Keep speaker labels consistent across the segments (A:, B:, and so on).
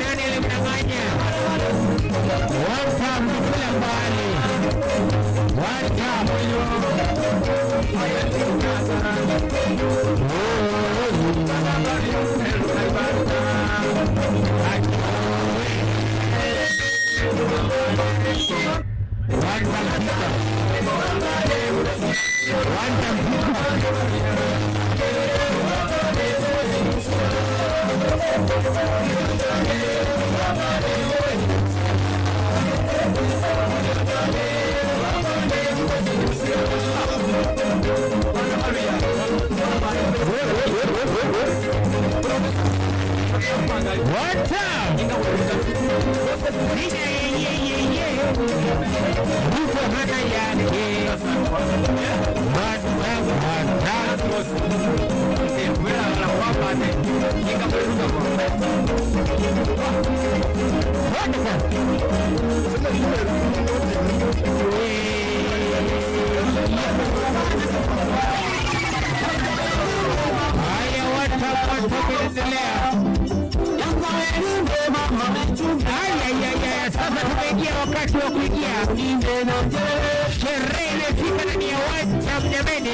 A: nani alimdanganya? Wata mkula mbali. Wata mwenyo. Sasa tumeingia wakati wa kuingia sherehe imefika ndani ya uwanja jameni.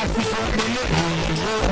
B: Así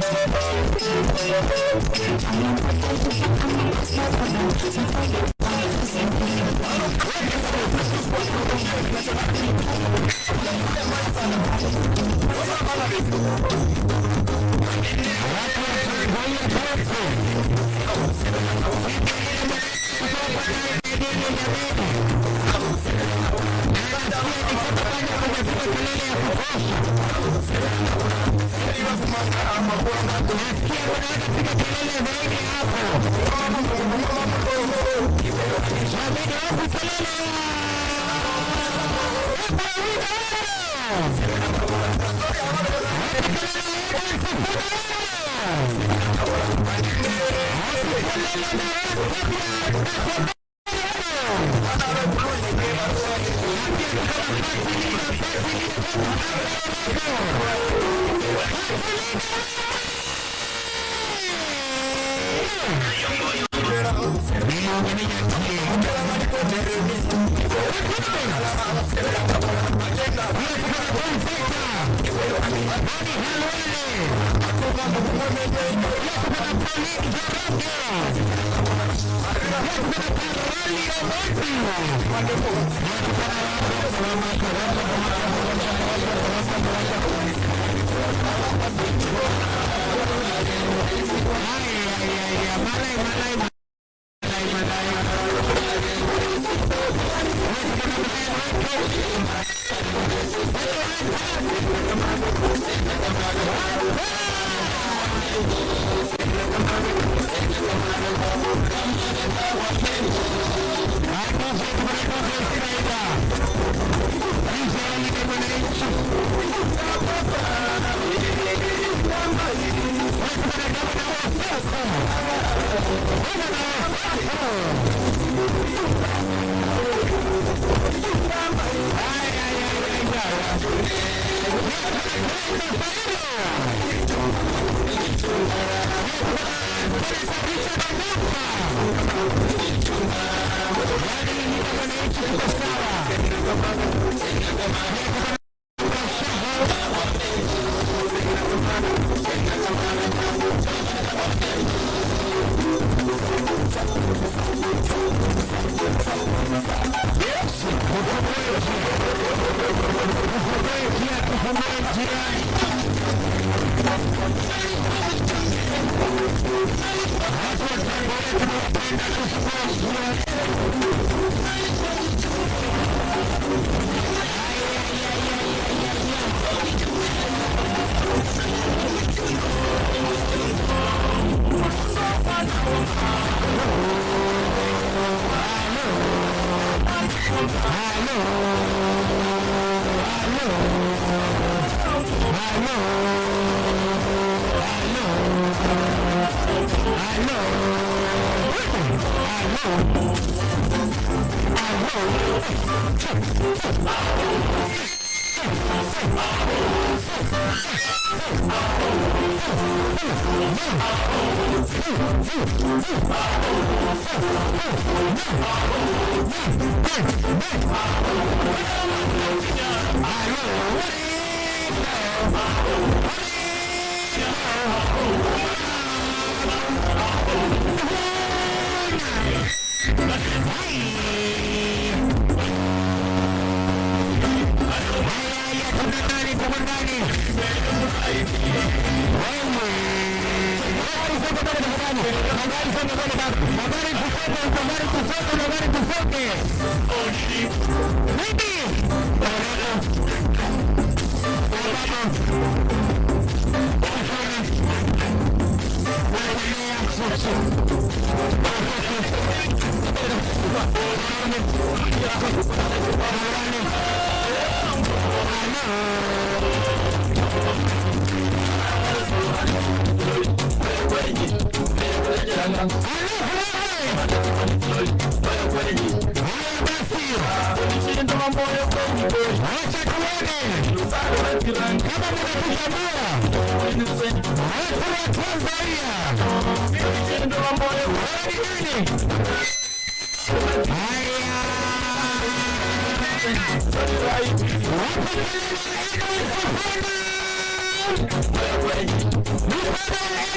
B: Haya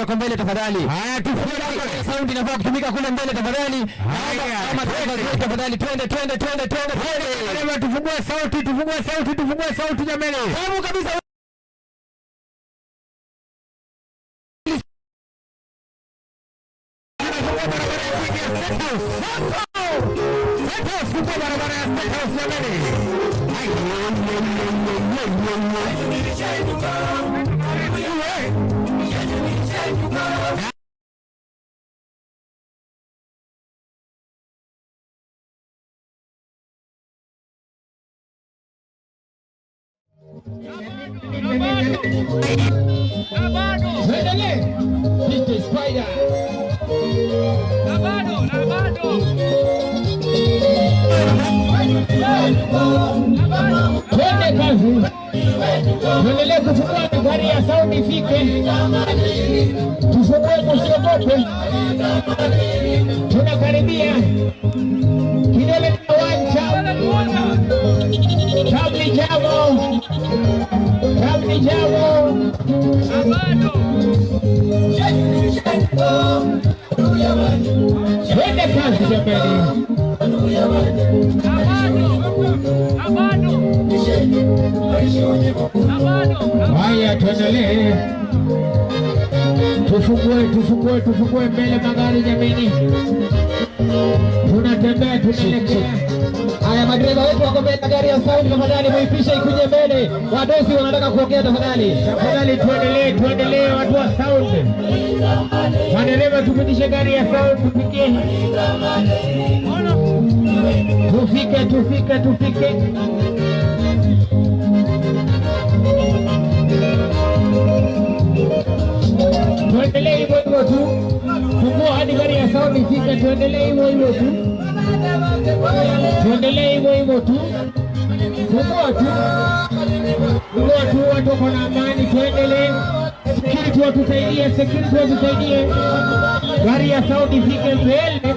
B: Kwa mbele tafadhali. Haya tufungue sauti inafaa kutumika kule mbele tafadhali. Haya kama tafadhali twende. Tufungue sauti jamani. Sababu kabisa. Tuendelee kufungua gari ya sound ifike. Tufungue msiogope. Tunakaribia. Kidole cha uwanja. Kabli jamo. Twende kazi jamani. Haya tuendelee. Tufungue mbele magari jamani. Tunatembea tunaelekea. Haya madereva wetu wako mbele gari ya sound tafadhali muipishe ikuje mbele. Wadosi wanataka kuongea tafadhali. Tafadhali tuendelee watu wa sound. Madereva tupitishe gari ya sound tufike. Tufike. Tuendelee hivyo tu. Fungua hadi gari ya sound ifike. Tuendelee hivyo tu. Fungua tu watu kwa amani tuendelee. Security watusaidie. Gari ya sound ifike mbele.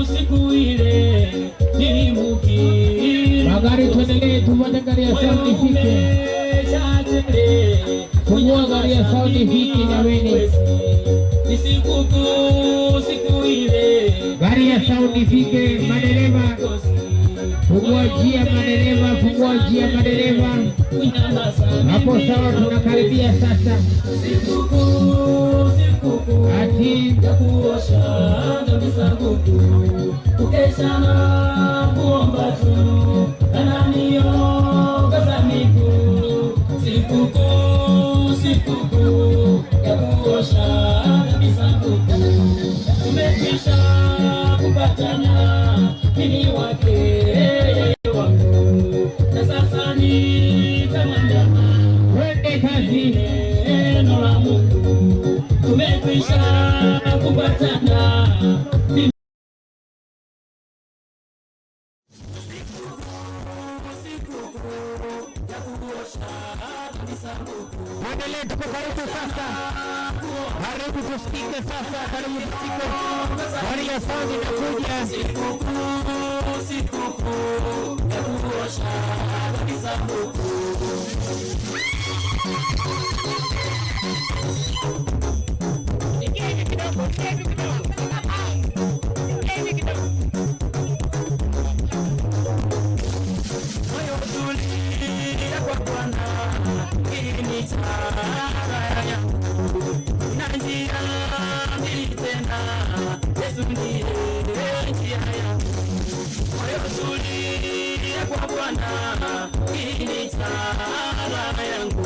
B: Siku ile nilimuki magari tuendelee tupate gari ya sound ifike. Fungua gari ya sound ifike na wewe. Siku ile gari ya sound ifike madereva. Fungua njia madereva. Hapo sawa tunakaribia sasa. Ati kuosha kabisa kuku. Ukesha na kuomba tu. Ananio
C: sikukuu ya kuosha misanduku. Tumekwisha kupatana mimi wake wangu, na sasa nitamwandama
B: Twende kazi.
C: neno la Mungu. Tumekwisha kupatana
A: Mwendelee, tuko karibu sasa. Karibu tusikike sasa. Karibu tusikike. Hali ya sound inakuja.
C: sikukuu ya kuosha misanduku. Moyo tulia kwa Bwana, hii ni tara yangu. Na njia mbili tena, Yesu ndiye njia yangu. Moyo tulia kwa Bwana, hii ni tara yangu.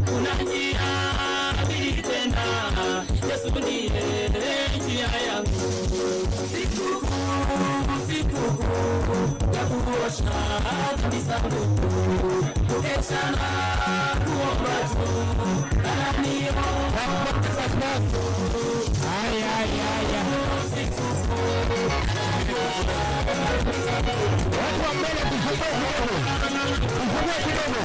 C: Kuna njia mbili tena, Yesu ndiye njia yangu. Sikukuu ya kuosha misanduku, kukeshana kuomba tu,
A: Haya. Watu wa mbele tufungue kidogo.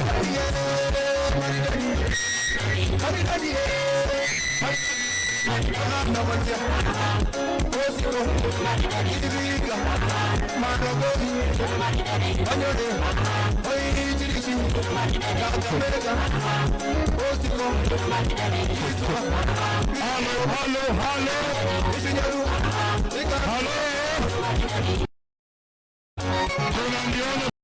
D: Hello.